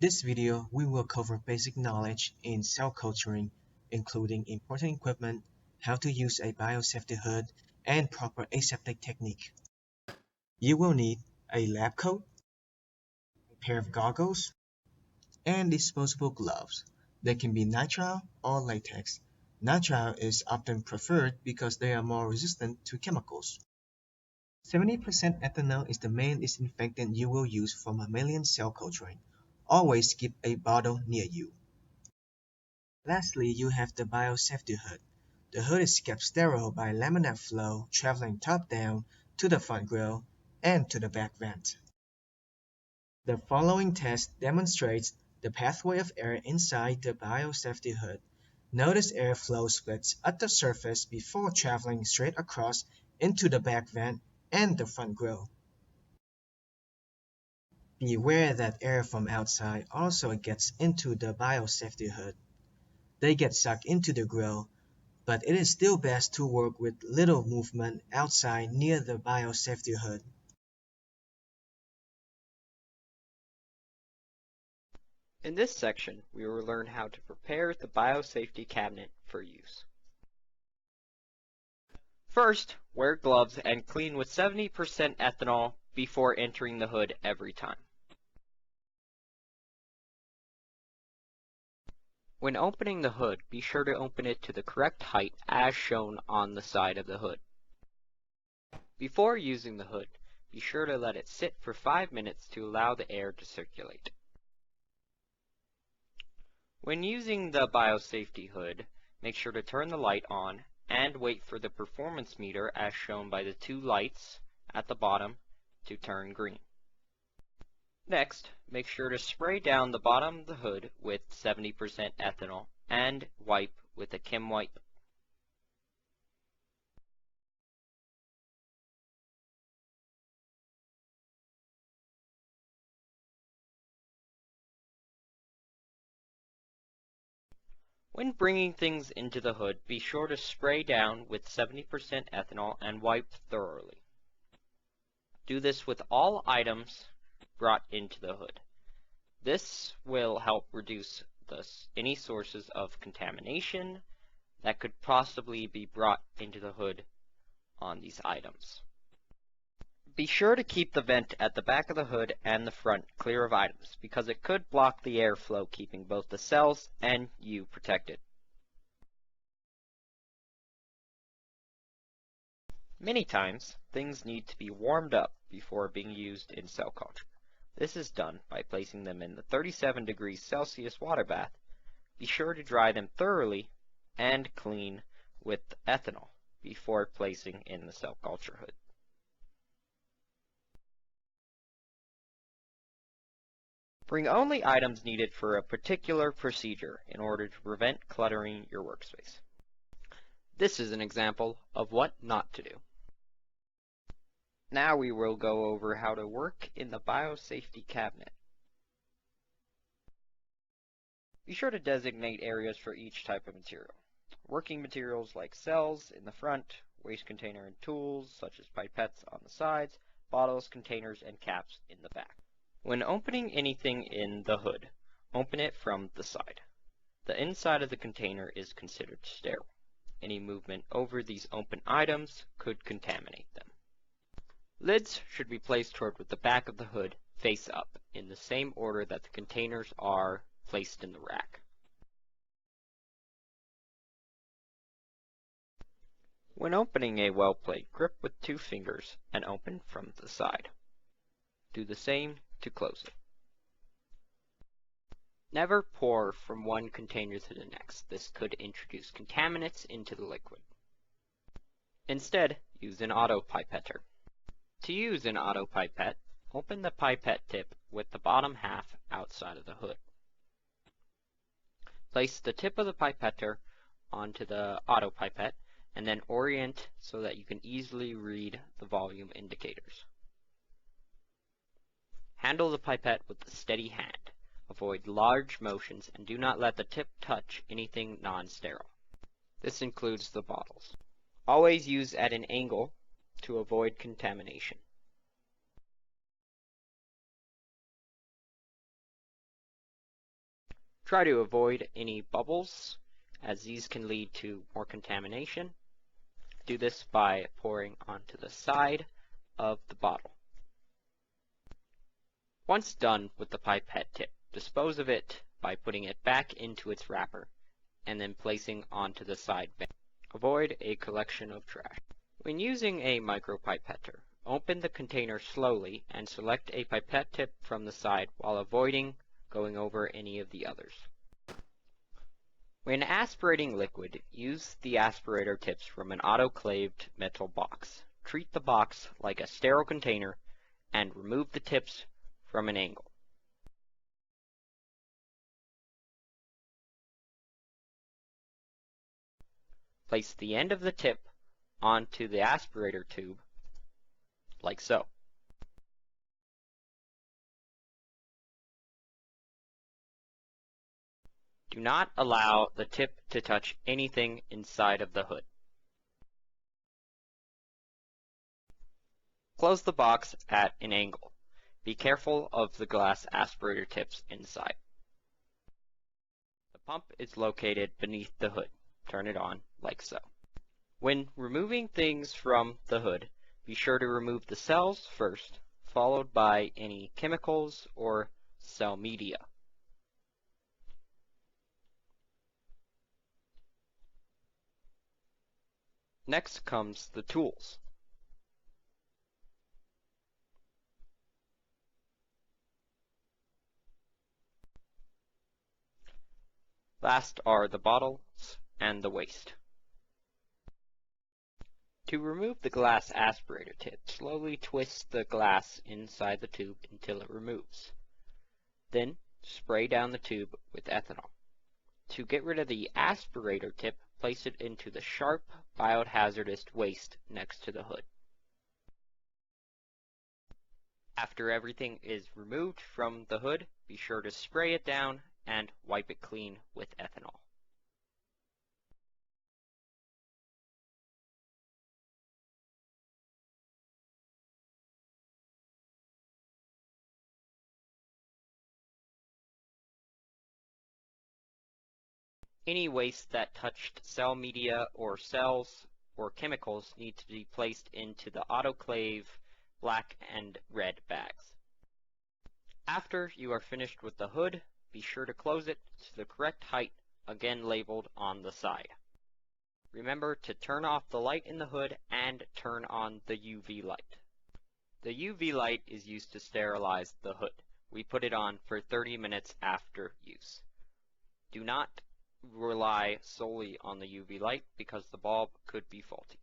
This video, we will cover basic knowledge in cell culturing, including important equipment, how to use a biosafety hood, and proper aseptic technique. You will need a lab coat, a pair of goggles, and disposable gloves. They can be nitrile or latex. Nitrile is often preferred because they are more resistant to chemicals. 70% ethanol is the main disinfectant you will use for mammalian cell culturing. Always keep a bottle near you. Lastly, you have the biosafety hood. The hood is kept sterile by laminar flow traveling top down to the front grill and to the back vent. The following test demonstrates the pathway of air inside the biosafety hood. Notice airflow splits at the surface before traveling straight across into the back vent and the front grill. Beware that air from outside also gets into the biosafety hood. They get sucked into the grill, but it is still best to work with little movement outside near the biosafety hood. In this section, we will learn how to prepare the biosafety cabinet for use. First, wear gloves and clean with 70% ethanol before entering the hood every time. When opening the hood, be sure to open it to the correct height as shown on the side of the hood. Before using the hood, be sure to let it sit for 5 minutes to allow the air to circulate. When using the biosafety hood, make sure to turn the light on and wait for the performance meter as shown by the two lights at the bottom to turn green. Next, make sure to spray down the bottom of the hood with 70% ethanol and wipe with a Kim wipe. When bringing things into the hood, be sure to spray down with 70% ethanol and wipe thoroughly. Do this with all items brought into the hood. This will help reduce any sources of contamination that could possibly be brought into the hood on these items. Be sure to keep the vent at the back of the hood and the front clear of items because it could block the airflow, keeping both the cells and you protected. Many times, things need to be warmed up before being used in cell culture. This is done by placing them in the 37 degrees Celsius water bath. Be sure to dry them thoroughly and clean with ethanol before placing in the cell culture hood. Bring only items needed for a particular procedure in order to prevent cluttering your workspace. This is an example of what not to do. Now we will go over how to work in the biosafety cabinet. Be sure to designate areas for each type of material. Working materials like cells in the front, waste container and tools such as pipettes on the sides, bottles, containers, and caps in the back. When opening anything in the hood, open it from the side. The inside of the container is considered sterile. Any movement over these open items could contaminate them. Lids should be placed toward the back of the hood, face up, in the same order that the containers are placed in the rack. When opening a well plate, grip with 2 fingers and open from the side. Do the same to close it. Never pour from one container to the next. This could introduce contaminants into the liquid. Instead, use an auto pipetter. To use an auto pipette, open the pipette tip with the bottom half outside of the hood. Place the tip of the pipetter onto the auto pipette and then orient so that you can easily read the volume indicators. Handle the pipette with a steady hand. Avoid large motions and do not let the tip touch anything non-sterile. This includes the bottles. Always use at an angle to avoid contamination. Try to avoid any bubbles, as these can lead to more contamination. Do this by pouring onto the side of the bottle. Once done with the pipette tip, dispose of it by putting it back into its wrapper and then placing onto the side bin. Avoid a collection of trash. When using a micropipetter, open the container slowly and select a pipette tip from the side while avoiding going over any of the others. When aspirating liquid, use the aspirator tips from an autoclaved metal box. Treat the box like a sterile container and remove the tips from an angle. Place the end of the tip onto the aspirator tube, like so. Do not allow the tip to touch anything inside of the hood. Close the box at an angle. Be careful of the glass aspirator tips inside. The pump is located beneath the hood. Turn it on like so. When removing things from the hood, be sure to remove the cells first, followed by any chemicals or cell media. Next comes the tools. Last are the bottles and the waste. To remove the glass aspirator tip, slowly twist the glass inside the tube until it removes. Then, spray down the tube with ethanol. To get rid of the aspirator tip, place it into the sharp, biohazardous waste next to the hood. After everything is removed from the hood, be sure to spray it down and wipe it clean with ethanol. Any waste that touched cell media or cells or chemicals need to be placed into the autoclave black and red bags. After you are finished with the hood, be sure to close it to the correct height, again labeled on the side. Remember to turn off the light in the hood and turn on the UV light. The UV light is used to sterilize the hood. We put it on for 30 minutes after use. Do not rely solely on the UV light because the bulb could be faulty.